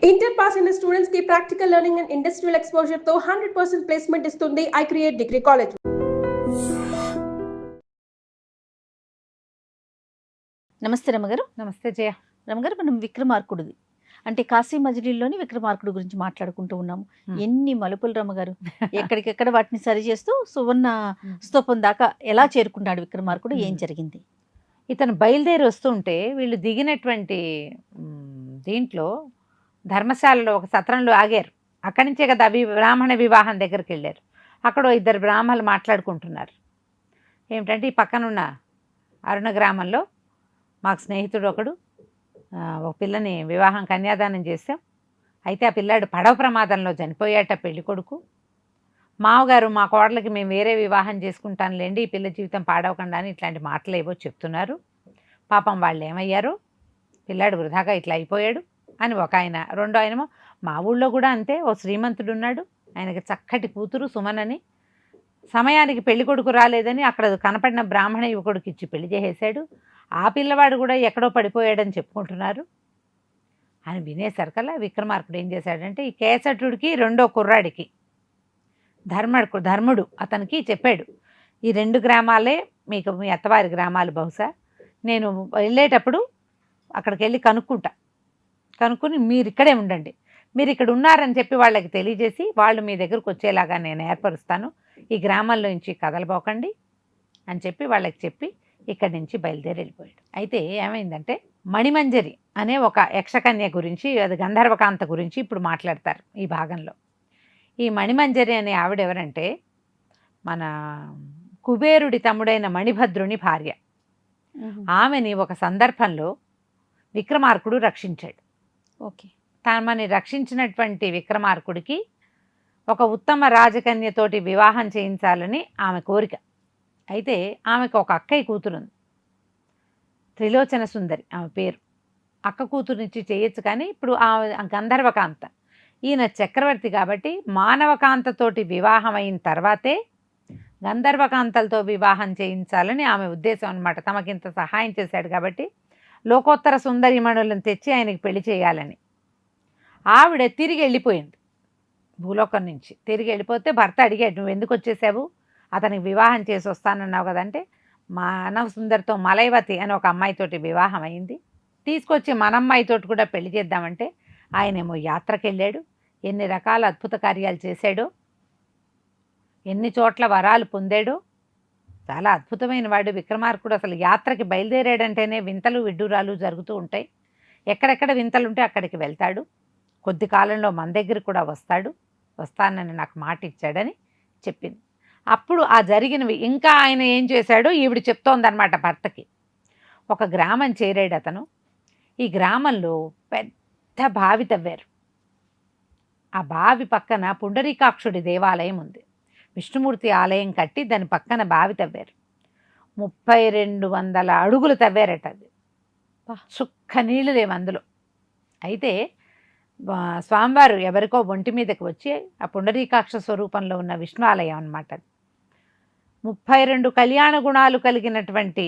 Inter pass అయిన students కి practical learning and industrial exposure తో 100% ప్లేస్మెంట్ ఇస్తుంది ఐ క్రియేట్ డిగ్రీ కాలేజ్. నమస్తే రమగారు. నమస్తే జయ. రమగారు, మనం విక్రమార్కుడిది అంటే కాశీ మజిలీలోని విక్రమార్కుడు గురించి మాట్లాడుకుంటూ ఉన్నాము. ఎన్ని మలుపులు రమగారు, ఎక్కడికెక్కడ వాటిని సరి చేస్తూ సువర్ణ స్తూపం దాకా ఎలా చేరుకున్నాడు విక్రమార్కుడు, ఏం జరిగింది? ఇతను బయలుదేరి వస్తుంటే వీళ్ళు దిగినటువంటి దీంట్లో ధర్మశాలలో ఒక సత్రంలో ఆగారు. అక్కడి నుంచే కదా బ్రాహ్మణ వివాహం దగ్గరికి వెళ్ళారు. అక్కడ ఇద్దరు బ్రాహ్మణులు మాట్లాడుకుంటున్నారు. ఏమిటంటే ఈ పక్కనున్న అరుణ గ్రామంలో మాకు స్నేహితుడు ఒకడు ఒక పిల్లని వివాహం కన్యాదానం చేసాం. అయితే ఆ పిల్లాడు పడవ ప్రమాదంలో చనిపోయాట పెళ్లి కొడుకు. మామగారు మా కోడలకి మేము వేరే వివాహం చేసుకుంటానులేండి, ఈ పిల్ల జీవితం పాడవకుండా అని ఇట్లాంటి మాటలు ఏవో చెప్తున్నారు. పాపం వాళ్ళు ఏమయ్యారు, పిల్లాడు వృధాగా ఇట్లా అయిపోయాడు అని ఒక ఆయన. రెండో ఆయనేమో మా ఊళ్ళో కూడా అంతే, ఓ శ్రీమంతుడు ఉన్నాడు, ఆయనకి చక్కటి కూతురు సుమనని, సమయానికి పెళ్లి కొడుకు రాలేదని అక్కడ కనపడిన బ్రాహ్మణ యువకుడికి ఇచ్చి పెళ్లి చేసేశాడు, ఆ పిల్లవాడు కూడా ఎక్కడో పడిపోయాడని చెప్పుకుంటున్నారు అని వినేసరికల్లా విక్రమార్కుడు ఏం చేశాడంటే ఈ కేసటుడికి రెండో కుర్రాడికి ధర్ముడు అతనికి చెప్పాడు, ఈ 2 గ్రామాలే మీకు మీ అత్తవారి గ్రామాలు, బహుశా నేను వెళ్ళేటప్పుడు అక్కడికి వెళ్ళి కనుక్కుని మీరు ఇక్కడే ఉండండి, మీరు ఇక్కడ ఉన్నారని చెప్పి వాళ్ళకి తెలియజేసి వాళ్ళు మీ దగ్గరకు వచ్చేలాగా నేను ఏర్పరుస్తాను, ఈ గ్రామంలో నుంచి కదలబోకండి అని చెప్పి వాళ్ళకి చెప్పి ఇక్కడి నుంచి బయలుదేరి వెళ్ళిపోయాడు. అయితే ఏమైందంటే మణిమంజరి అనే ఒక యక్షకన్య గురించి, అది గంధర్వకాంత గురించి ఇప్పుడు మాట్లాడతారు ఈ భాగంలో. ఈ మణిమంజరి అనే ఆవిడ ఎవరంటే మన కుబేరుడి తమ్ముడైన మణిభద్రుని భార్య. ఆమెని ఒక సందర్భంలో విక్రమార్కుడు రక్షించాడు. ఓకే. తమని రక్షించినటువంటి విక్రమార్కుడికి ఒక ఉత్తమ రాజకన్యతోటి వివాహం చేయించాలని ఆమె కోరిక. అయితే ఆమెకు ఒక అక్కయ్య కూతురుంది, త్రిలోచన సుందరి ఆమె పేరు. అక్క కూతురునిచ్చి చేయొచ్చు, కానీ ఇప్పుడు ఆమె గంధర్వకాంత, ఈయన చక్రవర్తి కాబట్టి మానవకాంతతోటి వివాహం అయిన తర్వాతే గంధర్వకాంతలతో వివాహం చేయించాలని ఆమె ఉద్దేశం అనమాట. తమకింత సహాయం చేశాడు కాబట్టి లోకోత్తర సుందరిమణులను తెచ్చి ఆయనకి పెళ్లి చేయాలని. ఆవిడ తిరిగి వెళ్ళిపోయింది భూలోకం నుంచి. తిరిగి వెళ్ళిపోతే భర్త అడిగాడు, నువ్వు ఎందుకు వచ్చేసావు, అతనికి వివాహం చేసి వస్తానన్నావు కదంటే, మానవ సుందరితో మలైవతి అని ఒక అమ్మాయితోటి వివాహం అయింది, తీసుకొచ్చి మన అమ్మాయితోటి కూడా పెళ్లి చేద్దామంటే ఆయనేమో యాత్రకు వెళ్ళాడు, ఎన్ని రకాల అద్భుత కార్యాలు చేశాడో, ఎన్ని చోట్ల వరాలు పొందాడో, చాలా అద్భుతమైన వాడు విక్రమార్కుడు. అసలు యాత్రకి బయలుదేరాడంటేనే వింతలు విడ్డూరాలు జరుగుతూ ఉంటాయి. ఎక్కడెక్కడ వింతలుంటే అక్కడికి వెళ్తాడు, కొద్ది కాలంలో మన దగ్గర కూడా వస్తానని నాకు మాట ఇచ్చాడని చెప్పింది. అప్పుడు ఆ జరిగినవి ఇంకా ఆయన ఏం చేశాడో ఈవిడ చెప్తోందనమాట భర్తకి. ఒక గ్రామం చేరాడు అతను. ఈ గ్రామంలో పెద్ద బావి తవ్వారు. ఆ బావి పక్కన పుండరీకాక్షుడి దేవాలయం ఉంది. విష్ణుమూర్తి ఆలయం కట్టి దాని పక్కన బావి తవ్వారు. 3200 అడుగులు తవ్వారట. అది చుక్క నీళ్లు లేవు అందులో. అయితే స్వామివారు ఎవరికో ఒంటి మీదకి వచ్చి, ఆ పుండరీకాక్ష స్వరూపంలో ఉన్న విష్ణు ఆలయం అన్నమాట. 32 కళ్యాణ గుణాలు కలిగినటువంటి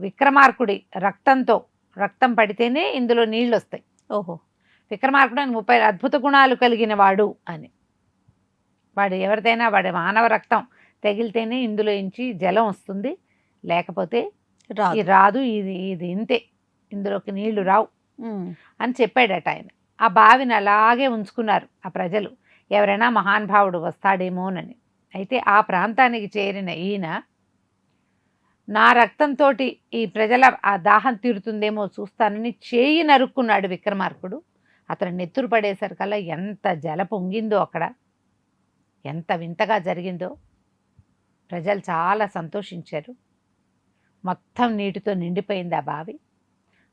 విక్రమార్కుడి రక్తం పడితేనే ఇందులో నీళ్ళు వస్తాయి. ఓహో, విక్రమార్కుడు అని 30 అద్భుత గుణాలు కలిగిన వాడు అని. వాడు ఎవరిదైనా వాడి మానవ రక్తం తగిలితేనే ఇందులో నుంచి జలం వస్తుంది, లేకపోతే రాదు, ఇది ఇంతే, ఇందులోకి నీళ్లు రావు అని చెప్పాడట ఆయన. ఆ బావిని అలాగే ఉంచుకున్నారు ఆ ప్రజలు, ఎవరైనా మహానుభావుడు వస్తాడేమోనని. అయితే ఆ ప్రాంతానికి చేరిన ఈయన, నా రక్తంతో ఈ ప్రజల ఆ దాహం తీరుతుందేమో చూస్తానని చేయి నరుక్కున్నాడు విక్రమార్కుడు. అతను నెత్తురు పడేసరికల్లా ఎంత జల పొంగిందో అక్కడ, ఎంత వింతగా జరిగిందో. ప్రజలు చాలా సంతోషించారు. మొత్తం నీటితో నిండిపోయింది ఆ బావి.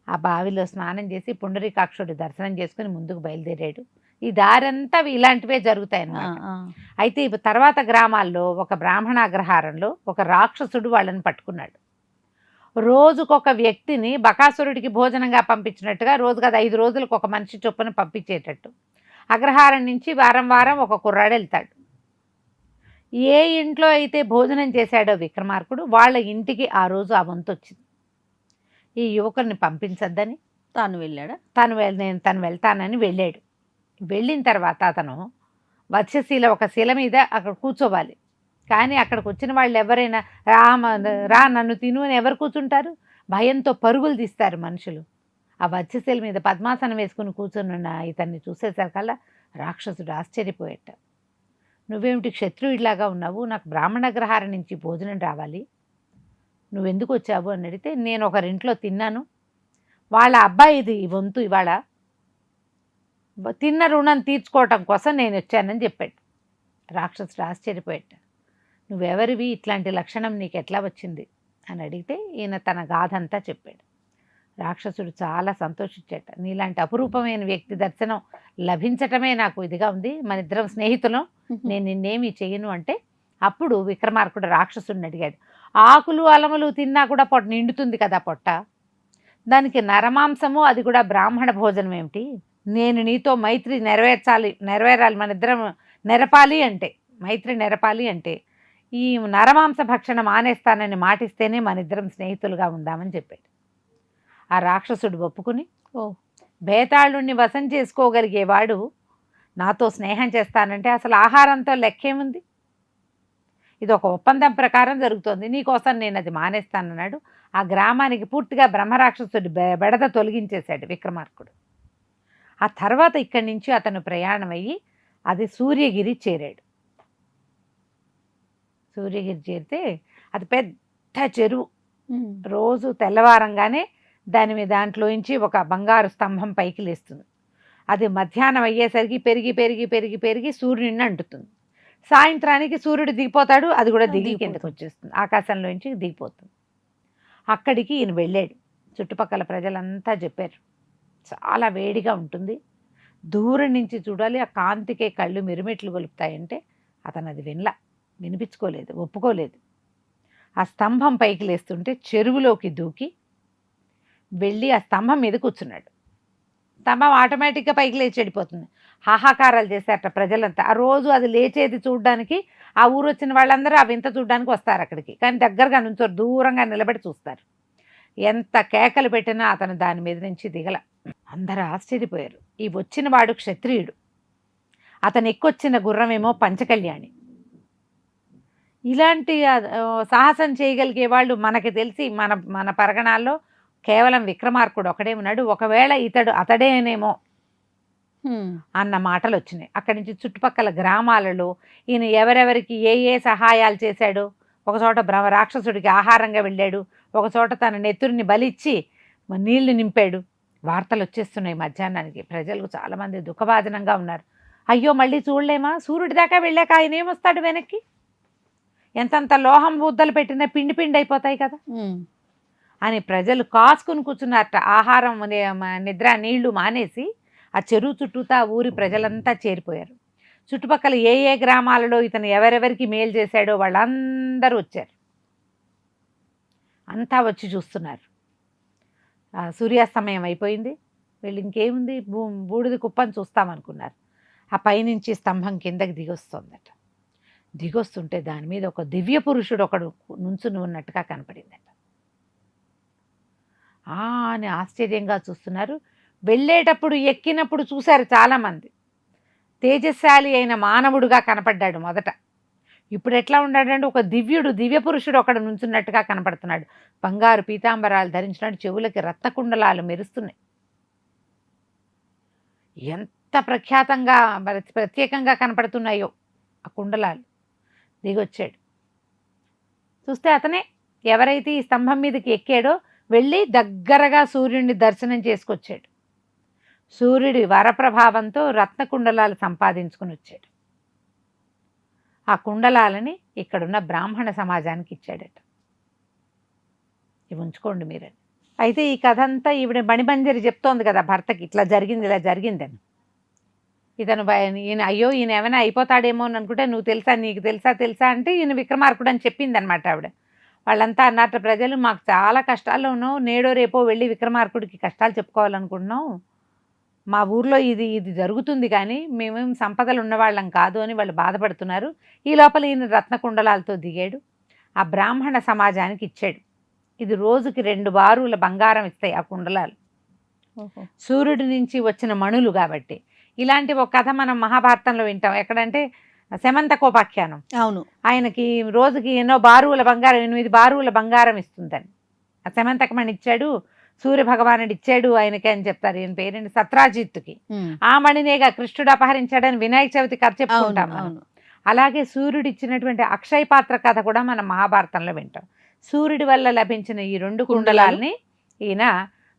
ఆ బావిలో స్నానం చేసి పుండరీకాక్షుడి దర్శనం చేసుకుని ముందుకు బయలుదేరాడు. ఈ దారంతా ఇలాంటివే జరుగుతాయన్నమాట. అయితే తర్వాత గ్రామాల్లో ఒక బ్రాహ్మణ అగ్రహారంలో ఒక రాక్షసుడు వాళ్ళని పట్టుకున్నాడు. రోజుకొక వ్యక్తిని బకాసురుడికి భోజనంగా పంపించినట్టుగా రోజుగా 5 రోజులకు ఒక మనిషి చొప్పున పంపించేటట్టు అగ్రహారం నుంచి వారం వారం ఒక కుర్రాడు వెళ్తాడు. ఏ ఇంట్లో అయితే భోజనం చేశాడో విక్రమార్కుడు, వాళ్ళ ఇంటికి ఆ రోజు ఆ వంతు వచ్చింది. ఈ యువకుడిని పంపించద్దని తాను వెళ్ళాడా? తను వెళ్తానని వెళ్ళాడు. వెళ్ళిన తర్వాత అతను వత్సశీల ఒక శిల మీద అక్కడ కూర్చోవాలి. కానీ అక్కడికి వచ్చిన వాళ్ళు ఎవరైనా రా నన్ను తిను అని ఎవరు కూర్చుంటారు? భయంతో పరుగులు తీస్తారు మనుషులు. ఆ వత్సశీల మీద పద్మాసనం వేసుకుని కూర్చొని ఇతన్ని చూసేసరికల్లా రాక్షసుడు ఆశ్చర్యపోయేట. నువ్వేమిటి క్షత్రుడిలాగా ఉన్నావు, నాకు బ్రాహ్మణ గ్రహారం నుంచి భోజనం రావాలి, నువ్వెందుకు వచ్చావు అని అడిగితే, నేను ఒకరింట్లో తిన్నాను, వాళ్ళ అబ్బాయిది వంతు ఇవాళ, తిన్న రుణం తీర్చుకోవటం కోసం నేను వచ్చానని చెప్పాడు. రాక్షసుడు ఆశ్చర్యపోయాట. నువ్వెవరివి, ఇట్లాంటి లక్షణం నీకు ఎట్లా వచ్చింది అని అడిగితే ఈయన తన గాథ అంతా చెప్పాడు. రాక్షసుడు చాలా సంతోషించాట. నీలాంటి అపురూపమైన వ్యక్తి దర్శనం లభించటమే నాకు ఇదిగా ఉంది, మన ఇద్దరం స్నేహితులం, నేను నిన్నేమి చెయ్యను అంటే అప్పుడు విక్రమార్కుడు రాక్షసుడిని అడిగాడు, ఆకులు అలములు తిన్నా కూడా పొట్ట నిండుతుంది కదా పొట్ట, దానికి నరమాంసము అది కూడా బ్రాహ్మణ భోజనం ఏమిటి, నేను నీతో మైత్రి నెరవేరాలి, మన ఇద్దరం నెరపాలి అంటే, మైత్రి నెరపాలి అంటే ఈ నరమాంస భక్షణ మానేస్తానని మాటిస్తేనే మన ఇద్దరం స్నేహితులుగా ఉందామని చెప్పాడు. ఆ రాక్షసుడు ఒప్పుకుని, బేతాళుణ్ణి వశం చేసుకోగలిగేవాడు నాతో స్నేహం చేస్తానంటే అసలు ఆహారంతో లెక్కేముంది, ఇది ఒక ఒప్పందం ప్రకారం జరుగుతోంది, నీకోసం నేను అది మానేస్తానన్నాడు. ఆ గ్రామానికి పూర్తిగా బ్రహ్మరాక్షసుడి బెడద తొలగించేశాడు విక్రమార్కుడు. ఆ తర్వాత ఇక్కడి నుంచి అతను ప్రయాణం అయ్యి అది సూర్యగిరి చేరాడు. సూర్యగిరి చేరితే అది పెద్ద చెరువు. రోజు తెల్లవారంగానే దాంట్లోంచి ఒక బంగారు స్తంభం పైకి లేస్తుంది. అది మధ్యాహ్నం అయ్యేసరికి పెరిగి పెరిగి పెరిగి పెరిగి సూర్యుడిని అంటుతుంది. సాయంత్రానికి సూర్యుడు దిగిపోతాడు, అది కూడా దిగి కిందకు వచ్చేస్తుంది, ఆకాశంలోంచి దిగిపోతుంది. అక్కడికి ఈయన వెళ్ళాడు. చుట్టుపక్కల ప్రజలంతా చెప్పారు, చాలా వేడిగా ఉంటుంది, దూరం నుంచి చూడాలి, ఆ కాంతికే కళ్ళు మిరుమిట్లు గొలుపుతాయంటే అతను అది వినిపించుకోలేదు, ఒప్పుకోలేదు. ఆ స్తంభం పైకి లేస్తుంటే చెరువులోకి దూకి వెళ్ళి ఆ స్తంభం మీద కూర్చున్నాడు. స్తంభం ఆటోమేటిక్గా పైకి లేచి వెళ్ళిపోతుంది. హాహాకారాలు చేశారట ప్రజలంతా. ఆ రోజు అది లేచేది చూడడానికి ఆ ఊరు వచ్చిన వాళ్ళందరూ ఆ వింత చూడడానికి వస్తారు అక్కడికి, కానీ దగ్గరగా నుంచోరు, దూరంగా నిలబడి చూస్తారు. ఎంత కేకలు పెట్టినా అతను దాని మీద నుంచి దిగల. అందరూ ఆశ్చర్యపోయారు. ఈ వచ్చిన వాడు క్షత్రియుడు, అతను ఎక్కొచ్చిన గుర్రమేమో పంచకళ్యాణి. ఇలాంటి సాహసం చేయగలిగే వాళ్ళు మనకి తెలిసి మన పరగణాల్లో కేవలం విక్రమార్కుడు ఒకడే ఉన్నాడు. ఒకవేళ అతడేనేమో అన్న మాటలు వచ్చినాయి. అక్కడి నుంచి చుట్టుపక్కల గ్రామాలలో ఈయన ఎవరెవరికి ఏ సహాయాలు చేశాడో, ఒకచోట రాక్షసుడికి ఆహారంగా వెళ్ళాడు, ఒకచోట తన నెత్తురిని బలిచ్చి నీళ్లు నింపాడు. వార్తలు వచ్చేస్తున్నాయి మధ్యాహ్నానికి. ప్రజలకు చాలామంది దుఃఖభాజనంగా ఉన్నారు. అయ్యో మళ్ళీ చూడలేమా, సూర్యుడి దాకా వెళ్ళాక ఆయన ఏమొస్తాడు వెనక్కి, ఎంతంత లోహం బుద్దలు పెట్టినా పిండి పిండి అయిపోతాయి కదా అని ప్రజలు కాసుకుని కూర్చున్నారట. ఆహారం నిద్ర నీళ్లు మానేసి ఆ చెరువు చుట్టూతా ఊరి ప్రజలంతా చేరిపోయారు. చుట్టుపక్కల ఏ గ్రామాలలో ఇతను ఎవరెవరికి మేలు చేశాడో వాళ్ళందరూ వచ్చారు. అంతా వచ్చి చూస్తున్నారు. సూర్యాస్తమయం అయిపోయింది, వీళ్ళు ఇంకేముంది బూడిద కుప్పని చూస్తామనుకున్నారు. ఆ పైనుంచి స్తంభం కిందకి దిగొస్తుందట. దిగొస్తుంటే దాని మీద ఒక దివ్య పురుషుడు ఒకడు నుంచుని ఉన్నట్టుగా కనపడిందట. అని ఆశ్చర్యంగా చూస్తున్నారు. వెళ్ళేటప్పుడు ఎక్కినప్పుడు చూశారు చాలామంది. తేజశాలి అయిన మానవుడుగా కనపడ్డాడు మొదట. ఇప్పుడు ఎట్లా ఉన్నాడంటే ఒక దివ్య పురుషుడు ఒకడు నుంచున్నట్టుగా కనపడుతున్నాడు. బంగారు పీతాంబరాలు ధరించినట్టు, చెవులకి రత్నకుండలాలు మెరుస్తున్నాయి. ఎంత ప్రత్యేకంగా కనపడుతున్నాయో ఆ కుండలాలు. దిగొచ్చాడు. చూస్తే అతనే ఎవరైతే ఈ స్తంభం మీదకి ఎక్కాడో వెళ్ళి దగ్గరగా సూర్యుడిని దర్శనం చేసుకొచ్చాడు. సూర్యుడి వరప్రభావంతో రత్నకుండలాలు సంపాదించుకుని వచ్చాడు. ఆ కుండలాలని ఇక్కడున్న బ్రాహ్మణ సమాజానికి ఇచ్చాడట. ఇవి ఉంచుకోండి మీరని. అయితే ఈ కథ అంతా ఈవిడ మణిమంజరి చెప్తోంది కదా భర్తకి, ఇట్లా జరిగింది ఇలా జరిగిందని. ఈయన ఏమైనా అయిపోతాడేమో అని అనుకుంటే, నువ్వు తెలుసా, నీకు తెలుసా అంటే ఈయన విక్రమార్కుడు అని చెప్పింది అనమాట ఆవిడ. వాళ్ళంతా అన్నట్టు ప్రజలు, మాకు చాలా కష్టాల్లో ఉన్నావు, నేడో రేపో వెళ్ళి విక్రమార్కుడికి కష్టాలు చెప్పుకోవాలనుకుంటున్నాం, మా ఊర్లో ఇది జరుగుతుంది కానీ మేమేం సంపదలు ఉన్నవాళ్ళం కాదు అని వాళ్ళు బాధపడుతున్నారు. ఈ లోపల ఈయన రత్నకుండలాలతో దిగాడు, ఆ బ్రాహ్మణ సమాజానికి ఇచ్చాడు. ఇది రోజుకి 2 బారుల బంగారం ఇస్తాయి ఆ కుండలాలు. సూర్యుడి నుంచి వచ్చిన మణులు కాబట్టి ఇలాంటి ఒక కథ మనం మహాభారతంలో వింటాం. ఎక్కడంటే శమంతకోపాఖ్యానం. అవును. ఆయనకి రోజుకి ఎన్నో బారువుల బంగారం, 8 బారువుల బంగారం ఇస్తుందని. ఆ శమంతకమణి ఇచ్చాడు, సూర్య భగవానుడు ఇచ్చాడు ఆయనకి అని చెప్తారు. ఈయన పేరేంటి, సత్రాజిత్తుకి. ఆ మణినేగా కృష్ణుడు అపహరించాడని వినాయక చవితి కథ చెప్పుకుంటాం మనం. అలాగే సూర్యుడు ఇచ్చినటువంటి అక్షయ పాత్ర కథ కూడా మనం మహాభారతంలో వింటాం. సూర్యుడి వల్ల లభించిన ఈ 2 కుండలాల్ని ఈయన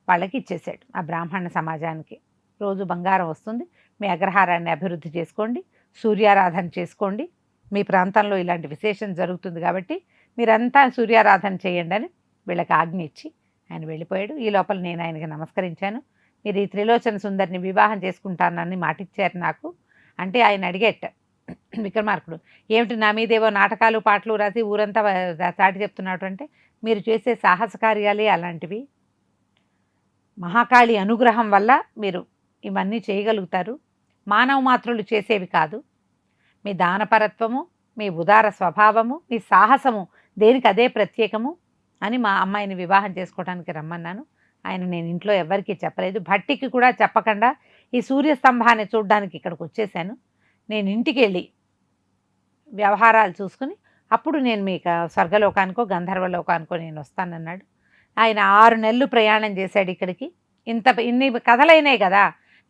వాళ్ళకి ఇచ్చేసాడు, ఆ బ్రాహ్మణ సమాజానికి. రోజు బంగారం వస్తుంది, మీ అగ్రహారాన్ని అభివృద్ధి చేసుకోండి, సూర్యారాధన చేసుకోండి, మీ ప్రాంతంలో ఇలాంటి విశేషం జరుగుతుంది కాబట్టి మీరంతా సూర్యారాధన చేయండి అని వీళ్ళకి ఆజ్ఞ ఇచ్చి ఆయన వెళ్ళిపోయాడు. ఈ లోపల నేను ఆయనకి నమస్కరించాను. మీరు ఈ త్రిలోచన సుందరిని వివాహం చేసుకుంటానని మాటిచ్చారు నాకు అంటే ఆయన అడిగేట విక్రమార్కుడు, ఏమిటి నా మీదేవో నాటకాలు పాటలు రాసి ఊరంతా చాటి చెప్తున్నాడు అంటే, మీరు చేసే సాహస కార్యాలే అలాంటివి. మహాకాళి అనుగ్రహం వల్ల మీరు ఇవన్నీ చేయగలుగుతారు, మానవ మాత్రులు చేసేవి కాదు. మీ దానపరత్వము, మీ ఉదార స్వభావము, మీ సాహసము దేనికి అదే ప్రత్యేకము అని మా అమ్మాయిని వివాహం చేసుకోవడానికి రమ్మన్నాను. ఆయన నేను ఇంట్లో ఎవరికీ చెప్పలేదు, భట్టికి కూడా చెప్పకుండా ఈ సూర్యస్తంభాన్ని చూడడానికి ఇక్కడికి వచ్చేసాను. నేను ఇంటికి వెళ్ళి వ్యవహారాలు చూసుకుని అప్పుడు నేను మీకు స్వర్గలోకానికో గంధర్వలోకానికో నేను వస్తానన్నాడు. ఆయన 6 నెలలు ప్రయాణం చేశాడు ఇక్కడికి. ఇన్ని కథలైనాయి కదా,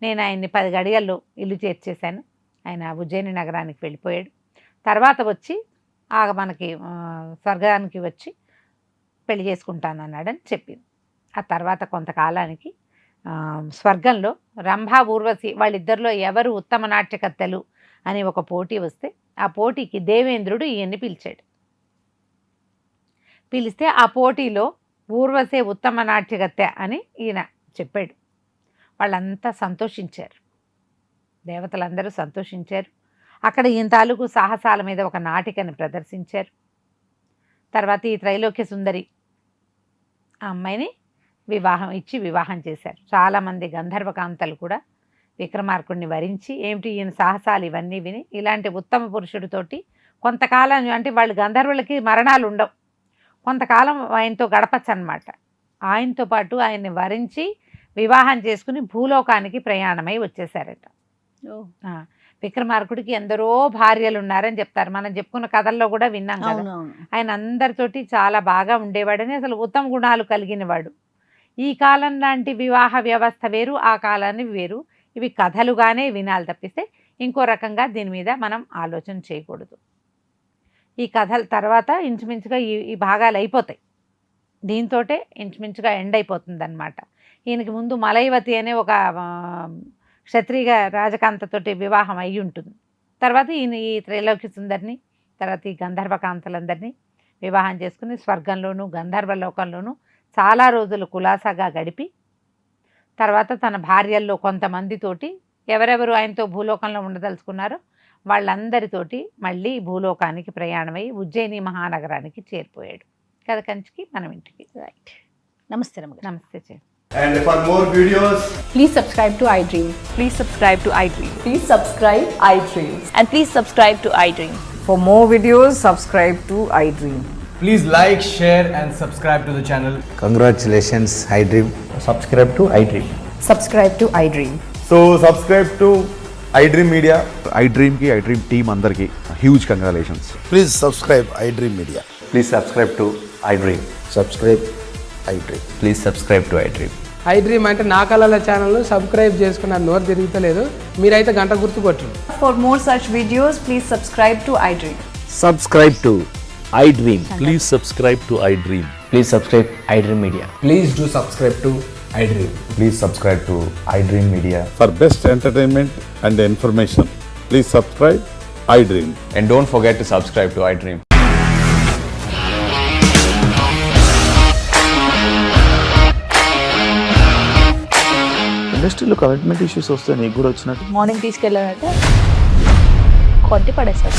నేను ఆయన్ని 10 గడియల్లో ఇల్లు చేర్చేశాను. ఆయన ఉజ్జయిని నగరానికి వెళ్ళిపోయాడు. తర్వాత వచ్చి మనకి స్వర్గానికి వచ్చి పెళ్లి చేసుకుంటానన్నాడని చెప్పింది. ఆ తర్వాత కొంతకాలానికి స్వర్గంలో రంభా ఊర్వశి వాళ్ళిద్దరిలో ఎవరు ఉత్తమ నాట్యకత్తెలు అని ఒక పోటీ వస్తే ఆ పోటీకి దేవేంద్రుడు ఈయన్ని పిలిచాడు. పిలిస్తే ఆ పోటీలో ఊర్వశే ఉత్తమ నాట్యకత్తె అని ఈయన చెప్పాడు. వాళ్ళంతా సంతోషించారు, దేవతలందరూ సంతోషించారు. అక్కడ ఈయన తాలూకు సాహసాల మీద ఒక నాటికని ప్రదర్శించారు. తర్వాత ఈ త్రైలోక్య సుందరి ఆ అమ్మాయిని వివాహం చేశారు. చాలామంది గంధర్వకాంతలు కూడా విక్రమార్కుడిని వరించి, ఏమిటి ఈయన సాహసాలు ఇవన్నీ విని ఇలాంటి ఉత్తమ పురుషుడితోటి కొంతకాలం, అంటే వాళ్ళు గంధర్వులకి మరణాలు ఉండవు, కొంతకాలం ఆయనతో గడపచ్చు అన్నమాట. ఆయనతో పాటు ఆయన్ని వరించి వివాహం చేసుకుని భూలోకానికి ప్రయాణమై వచ్చేసారట. విక్రమార్కుడికి ఎందరో భార్యలు ఉన్నారని చెప్తారు, మనం చెప్పుకున్న కథల్లో కూడా విన్నాం కదా. ఆయన అందరితోటి చాలా బాగా ఉండేవాడని, అసలు ఉత్తమ గుణాలు కలిగినవాడు. ఈ కాలం లాంటి వివాహ వ్యవస్థ వేరు, ఆ కాలాన్ని వేరు. ఇవి కథలుగానే వినాలి తప్పిస్తే ఇంకో రకంగా దీని మీద మనం ఆలోచన చేయకూడదు. ఈ కథల తర్వాత ఇంచుమించుగా ఈ భాగాలు అయిపోతాయి, దీంతో ఇంచుమించుగా ఎండ్ అయిపోతుంది అనమాట. ఈయనకి ముందు మలైవతి అనే ఒక క్షత్రియ రాజకాంతతోటి వివాహం అయి ఉంటుంది. తర్వాత ఈయన ఈ త్రైలోక్య సుందరిని, తర్వాత ఈ గంధర్వకాంతలందరినీ వివాహం చేసుకుని స్వర్గంలోనూ గంధర్వలోకంలోనూ చాలా రోజులు కులాసాగా గడిపి, తర్వాత తన భార్యల్లో కొంతమందితోటి ఎవరెవరు ఆయనతో భూలోకంలో ఉండదలుచుకున్నారో వాళ్ళందరితోటి మళ్ళీ భూలోకానికి ప్రయాణమై ఉజ్జయిని మహానగరానికి చేరిపోయాడు. కథ కంచికి మనం ఇంటికి. రైట్. నమస్తే రమ్మగారు. నమస్తే చే. And for more videos, Please subscribe to iDream. Please subscribe to iDream. Please subscribe iDream. And please subscribe to iDream. For more videos, subscribe to iDream. please like, share and subscribe to the channel. Congratulations, iDream. Subscribe to iDream. Subscribe to iDream. So subscribe to iDream Media. iDream team andarki huge congratulations. Please subscribe iDream Media. Please subscribe to iDream. Subscribe iDream. Please subscribe to iDream. iDream అంటే నా కళల ఛానల్ను subscribe చేసుకున్న నోరు తిరుగుతలేదు, మీరైతే గంట గుర్తు కొట్టండి. For more such videos, please subscribe to iDream. Subscribe to iDream. Please subscribe to iDream. Please subscribe iDream Media. Please do subscribe to iDream. Please subscribe to iDream Media. For best entertainment and information, please subscribe iDream. And don't forget to subscribe to iDream. ఇండస్ట్రీలో commitment issues వస్తే నీకు కూడా వచ్చినట్టు. Morning తీసుకెళ్ళాలంటే కొట్టి పడేస్తాడు.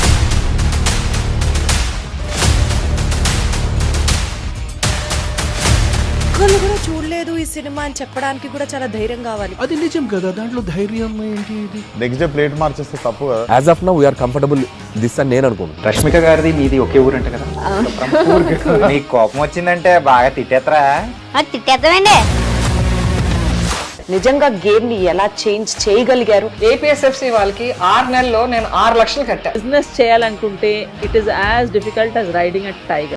ఒక్కళ్ళు కూడా చూడలేదు ఈ సినిమా అని చెప్పడానికి కూడా చాలా ధైర్యం కావాలి. అది నిజం కదా, దాంట్లో ధైర్యం ఏంటి? ఇది నెక్స్ట్ డే ప్లేట్ మార్చేస్తే తప్పు కదా. As of now, we are comfortable this అని నేను అనుకుంటున్నాను. రష్మిక గారిది మీది ఒకే ఊరంట కదా. నీకు కోపం వచ్చిందంటే బాగా తిట్టేత్తరా. తిట్టేద్దామండి. నిజంగా గేమ్ ని ఎలా చేంజ్ చేయగలిగారు? ఏపీఎస్ఎఫ్సి వాళ్ళకి 6 నెలల్లో నేను 6 లక్షలు కట్టా. బిజినెస్ చేయాలనుకుంటే it is as difficult as riding a tiger.